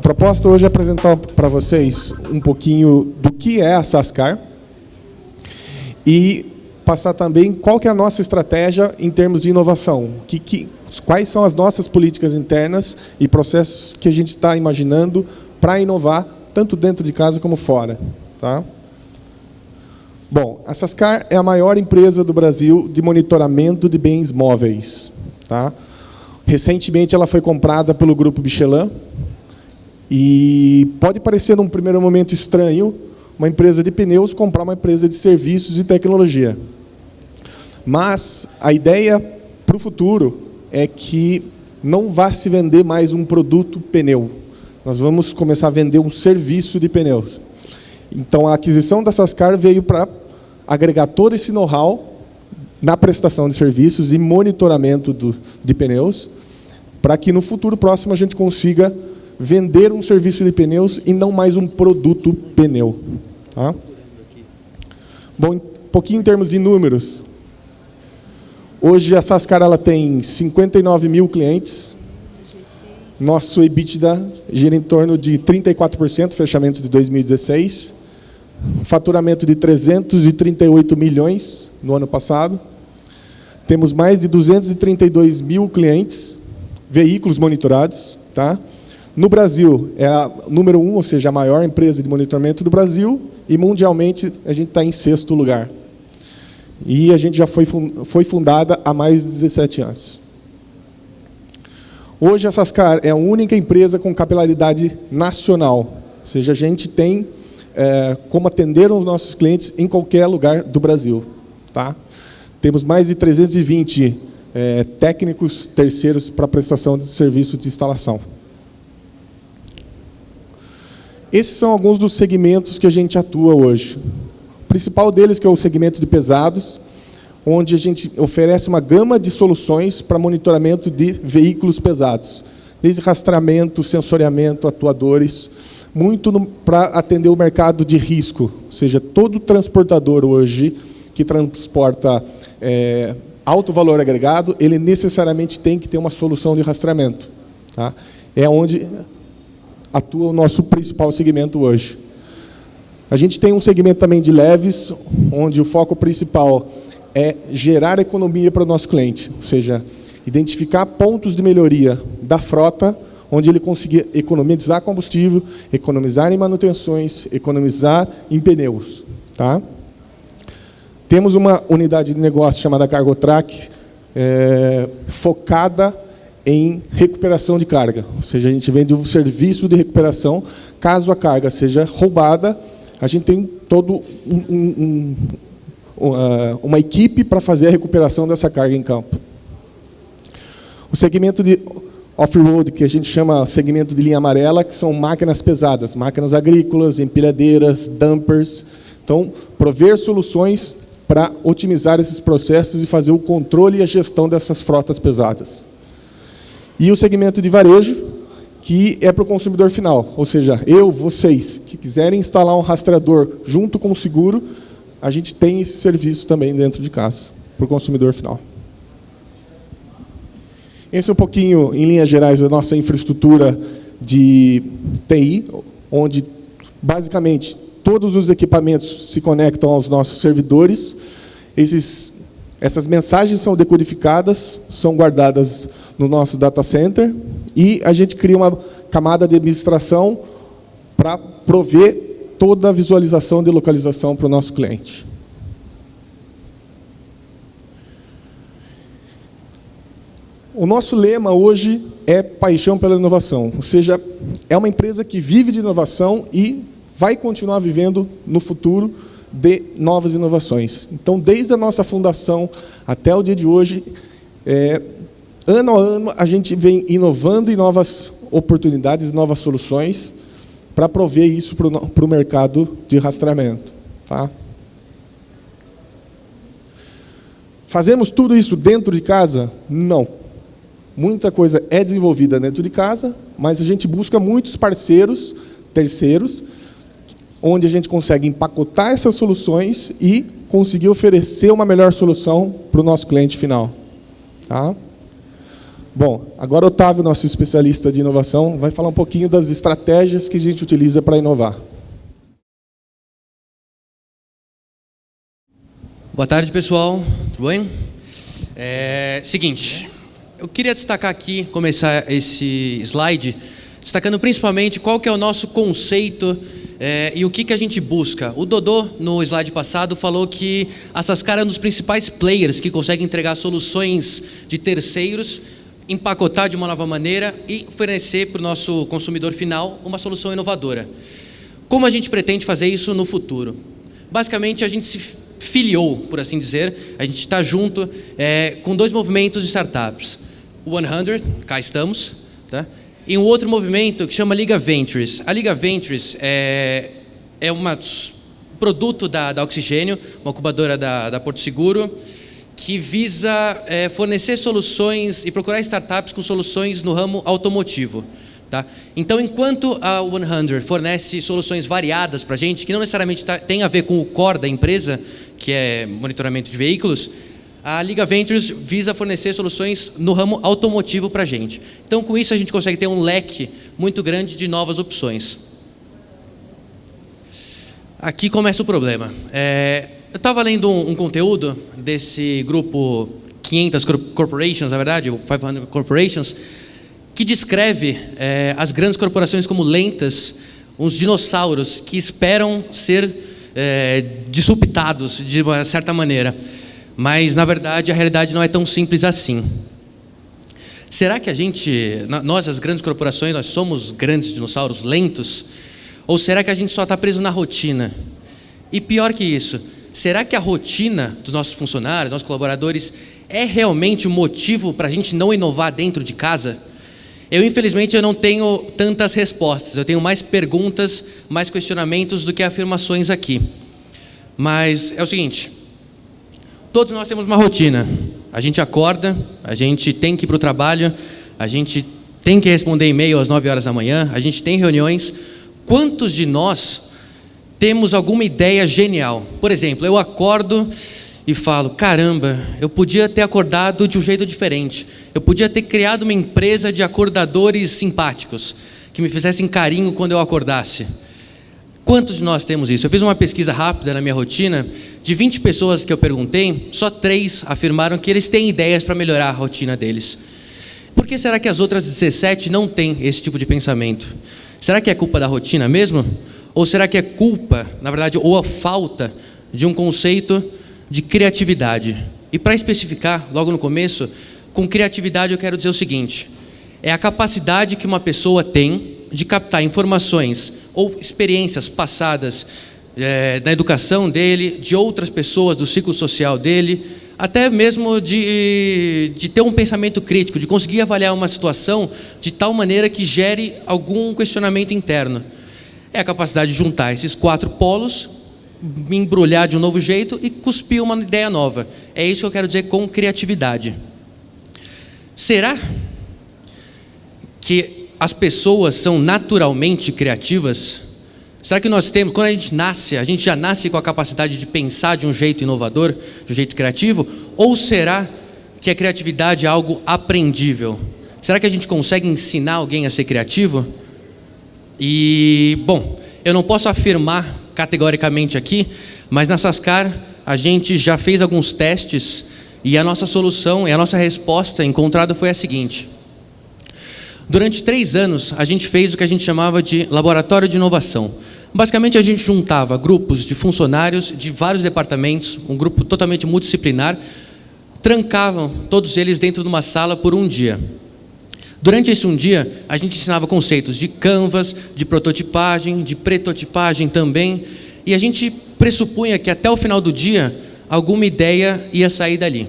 proposta hoje é apresentar para vocês um pouquinho do que é a Sascar e passar também qual que é a nossa estratégia em termos de inovação, quais são as nossas políticas internas e processos que a gente está imaginando para inovar, tanto dentro de casa como fora. Tá? Bom, a Sascar é a maior empresa do Brasil de monitoramento de bens móveis. Tá? Recentemente ela foi comprada pelo Grupo Michelin e pode parecer, num primeiro momento, estranho uma empresa de pneus comprar uma empresa de serviços e tecnologia. Mas a ideia para o futuro é que não vai se vender mais um produto pneu. Nós vamos começar a vender um serviço de pneus. Então, a aquisição da Sascar veio para agregar todo esse know-how na prestação de serviços e monitoramento de pneus, para que no futuro próximo a gente consiga vender um serviço de pneus e não mais um produto pneu. Tá? Bom, um pouquinho em termos de números. Hoje a Sascar ela tem 59 mil clientes. Nosso EBITDA gira em torno de 34%, fechamento de 2016. Faturamento de 338 milhões no ano passado. Temos mais de 232 mil clientes, veículos monitorados. Tá? No Brasil, é a número 1, ou seja, a maior empresa de monitoramento do Brasil, e mundialmente a gente está em 6º lugar. E a gente já foi fundada há mais de 17 anos. Hoje a Sascar é a única empresa com capilaridade nacional, ou seja, a gente tem como atender os nossos clientes em qualquer lugar do Brasil. Tá? Temos mais de 320 técnicos terceiros para prestação de serviço de instalação. Esses são alguns dos segmentos que a gente atua hoje. O principal deles que é o segmento de pesados, onde a gente oferece uma gama de soluções para monitoramento de veículos pesados, desde rastreamento, sensoriamento, atuadores, muito para atender o mercado de risco, ou seja, todo transportador hoje que transporta alto valor agregado, ele necessariamente tem que ter uma solução de rastreamento. Tá? É onde atua o nosso principal segmento hoje. A gente tem um segmento também de leves, onde o foco principal é gerar economia para o nosso cliente, ou seja, identificar pontos de melhoria da frota, onde ele conseguir economizar combustível, economizar em manutenções, economizar em pneus. Tá? Temos uma unidade de negócio chamada Cargotrack, focada em recuperação de carga, ou seja, a gente vende um serviço de recuperação. Caso a carga seja roubada, a gente tem todo uma equipe para fazer a recuperação dessa carga em campo. O segmento de off-road, que a gente chama segmento de linha amarela, que são máquinas pesadas, máquinas agrícolas, empilhadeiras, dumpers. Então, prover soluções para otimizar esses processos e fazer o controle e a gestão dessas frotas pesadas. E o segmento de varejo, que é para o consumidor final, ou seja, vocês que quiserem instalar um rastreador junto com o seguro, a gente tem esse serviço também dentro de casa, para o consumidor final. Esse é um pouquinho, em linhas gerais, a nossa infraestrutura de TI, onde, basicamente, todos os equipamentos se conectam aos nossos servidores. Essas mensagens são decodificadas, são guardadas no nosso data center, e a gente cria uma camada de administração para prover toda a visualização de localização para o nosso cliente. O nosso lema hoje é paixão pela inovação, ou seja, é uma empresa que vive de inovação e vai continuar vivendo no futuro de novas inovações. Então, desde a nossa fundação até o dia de hoje, ano a ano, a gente vem inovando em novas oportunidades, novas soluções, para prover isso para o mercado de rastreamento. Tá? Fazemos tudo isso dentro de casa? Não. Muita coisa é desenvolvida dentro de casa, mas a gente busca muitos parceiros, terceiros, onde a gente consegue empacotar essas soluções e conseguir oferecer uma melhor solução para o nosso cliente final. Tá? Bom, agora o Otávio, nosso especialista de inovação, vai falar um pouquinho das estratégias que a gente utiliza para inovar. Boa tarde, pessoal. Tudo bem? Seguinte, eu queria destacar aqui, começar esse slide, destacando principalmente qual que é o nosso conceito e o que a gente busca. O Dodô, no slide passado, falou que a Sascar é um dos principais players que consegue entregar soluções de terceiros, empacotar de uma nova maneira e oferecer para o nosso consumidor final uma solução inovadora. Como a gente pretende fazer isso no futuro? Basicamente, a gente se filiou, por assim dizer, a gente está junto com dois movimentos de startups. O 100, cá estamos, tá? E um outro movimento que chama Liga Ventures. A Liga Ventures é um produto da Oxigênio, uma incubadora da Porto Seguro, que visa fornecer soluções e procurar startups com soluções no ramo automotivo. Tá? Então, enquanto a 100 fornece soluções variadas para a gente, que não necessariamente tem a ver com o core da empresa, que é monitoramento de veículos, a Liga Ventures visa fornecer soluções no ramo automotivo para a gente. Então, com isso, a gente consegue ter um leque muito grande de novas opções. Aqui começa o problema. Eu estava lendo um conteúdo desse grupo 500 Corporations, na verdade, o 500 Corporations, que descreve as grandes corporações como lentas, uns dinossauros que esperam ser disruptados de uma certa maneira. Mas, na verdade, a realidade não é tão simples assim. Será que nós, as grandes corporações, nós somos grandes dinossauros lentos? Ou será que a gente só está preso na rotina? E pior que isso, será que a rotina dos nossos funcionários, nossos colaboradores, é realmente o motivo para a gente não inovar dentro de casa? Infelizmente, eu não tenho tantas respostas. Eu tenho mais perguntas, mais questionamentos do que afirmações aqui. Mas é o seguinte, todos nós temos uma rotina. A gente acorda, a gente tem que ir para o trabalho, a gente tem que responder e-mail às 9 horas da manhã, a gente tem reuniões. Quantos de nós temos alguma ideia genial? Por exemplo, eu acordo e falo, caramba, eu podia ter acordado de um jeito diferente. Eu podia ter criado uma empresa de acordadores simpáticos, que me fizessem carinho quando eu acordasse. Quantos de nós temos isso? Eu fiz uma pesquisa rápida na minha rotina. De 20 pessoas que eu perguntei, só 3 afirmaram que eles têm ideias para melhorar a rotina deles. Por que será que as outras 17 não têm esse tipo de pensamento? Será que é culpa da rotina mesmo? Ou será que é culpa, na verdade, ou a falta de um conceito de criatividade? E para especificar, logo no começo, com criatividade eu quero dizer o seguinte: é a capacidade que uma pessoa tem de captar informações ou experiências passadas na educação dele, de outras pessoas do ciclo social dele, até mesmo de ter um pensamento crítico, de conseguir avaliar uma situação de tal maneira que gere algum questionamento interno. É a capacidade de juntar esses 4 polos, me embrulhar de um novo jeito e cuspir uma ideia nova. É isso que eu quero dizer com criatividade. Será que as pessoas são naturalmente criativas? Será que nós temos, quando a gente já nasce com a capacidade de pensar de um jeito inovador, de um jeito criativo? Ou será que a criatividade é algo aprendível? Será que a gente consegue ensinar alguém a ser criativo? E, bom, eu não posso afirmar categoricamente aqui, mas na Sascar a gente já fez alguns testes e a nossa solução e a nossa resposta encontrada foi a seguinte: durante 3 anos a gente fez o que a gente chamava de laboratório de inovação. Basicamente a gente juntava grupos de funcionários de vários departamentos, um grupo totalmente multidisciplinar, trancavam todos eles dentro de uma sala por um dia. Durante esse um dia, a gente ensinava conceitos de canvas, de prototipagem, de pretotipagem também, e a gente pressupunha que até o final do dia, alguma ideia ia sair dali.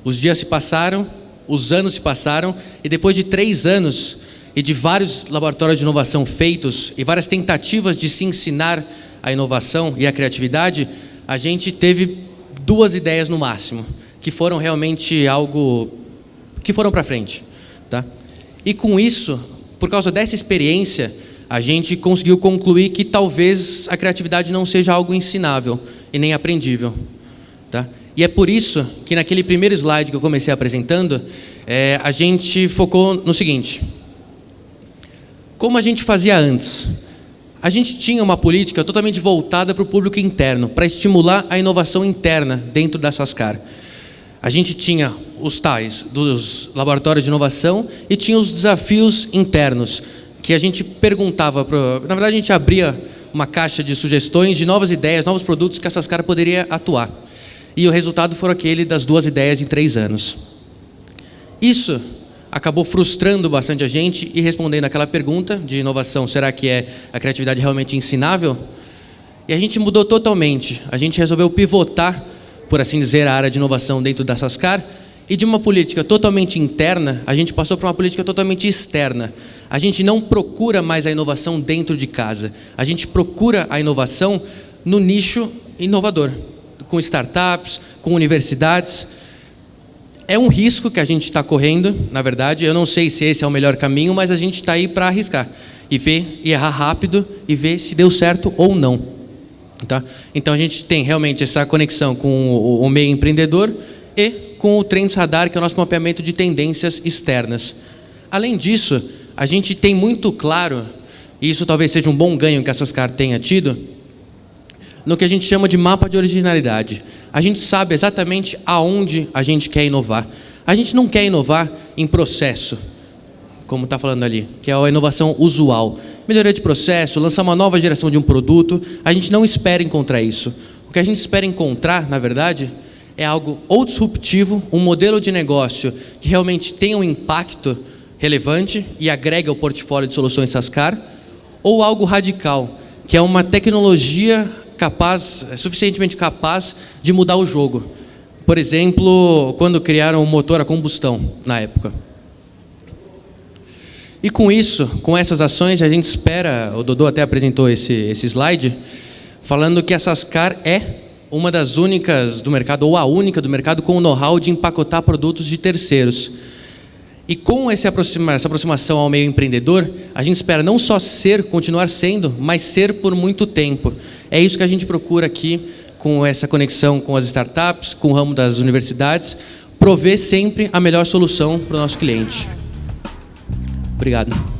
Os dias se passaram, os anos se passaram, e depois de 3 anos, e de vários laboratórios de inovação feitos, e várias tentativas de se ensinar a inovação e a criatividade, a gente teve 2 ideias no máximo, que foram realmente algo que foram para frente. Tá? E com isso, por causa dessa experiência, a gente conseguiu concluir que talvez a criatividade não seja algo ensinável e nem aprendível. Tá? E é por isso que naquele primeiro slide que eu comecei apresentando, a gente focou no seguinte: como a gente fazia antes? A gente tinha uma política totalmente voltada para o público interno, para estimular a inovação interna dentro da Sascar. A gente tinha os tais dos laboratórios de inovação e tinha os desafios internos, que a gente perguntava, na verdade a gente abria uma caixa de sugestões de novas ideias, novos produtos que a Sascar poderia atuar. E o resultado foi aquele das 2 ideias em 3 anos. Isso acabou frustrando bastante a gente e respondendo aquela pergunta de inovação: será que a criatividade realmente ensinável? E a gente mudou totalmente. A gente resolveu pivotar, por assim dizer, a área de inovação dentro da Sascar, e de uma política totalmente interna, a gente passou para uma política totalmente externa. A gente não procura mais a inovação dentro de casa. A gente procura a inovação no nicho inovador, com startups, com universidades. É um risco que a gente está correndo, na verdade. Eu não sei se esse é o melhor caminho, mas a gente está aí para arriscar e ver, e errar rápido e ver se deu certo ou não. Tá? Então a gente tem realmente essa conexão com o meio empreendedor e com o Trends Radar, que é o nosso mapeamento de tendências externas. Além disso, a gente tem muito claro, e isso talvez seja um bom ganho que a Sascar tenha tido, no que a gente chama de mapa de originalidade. A gente sabe exatamente aonde a gente quer inovar. A gente não quer inovar em processo, como está falando ali, que é a inovação usual. Melhoria de processo, lançar uma nova geração de um produto, a gente não espera encontrar isso. O que a gente espera encontrar, na verdade, é algo ou disruptivo, um modelo de negócio que realmente tenha um impacto relevante e agrega ao portfólio de soluções Sascar, ou algo radical, que é uma tecnologia suficientemente capaz de mudar o jogo. Por exemplo, quando criaram o motor a combustão, na época. E com isso, com essas ações, a gente espera, o Dodô até apresentou esse slide, falando que a Sascar é uma das únicas do mercado, ou a única do mercado, com o know-how de empacotar produtos de terceiros. E com essa aproximação ao meio empreendedor, a gente espera não só continuar sendo, mas ser por muito tempo. É isso que a gente procura aqui, com essa conexão com as startups, com o ramo das universidades, prover sempre a melhor solução para o nosso cliente. Obrigado.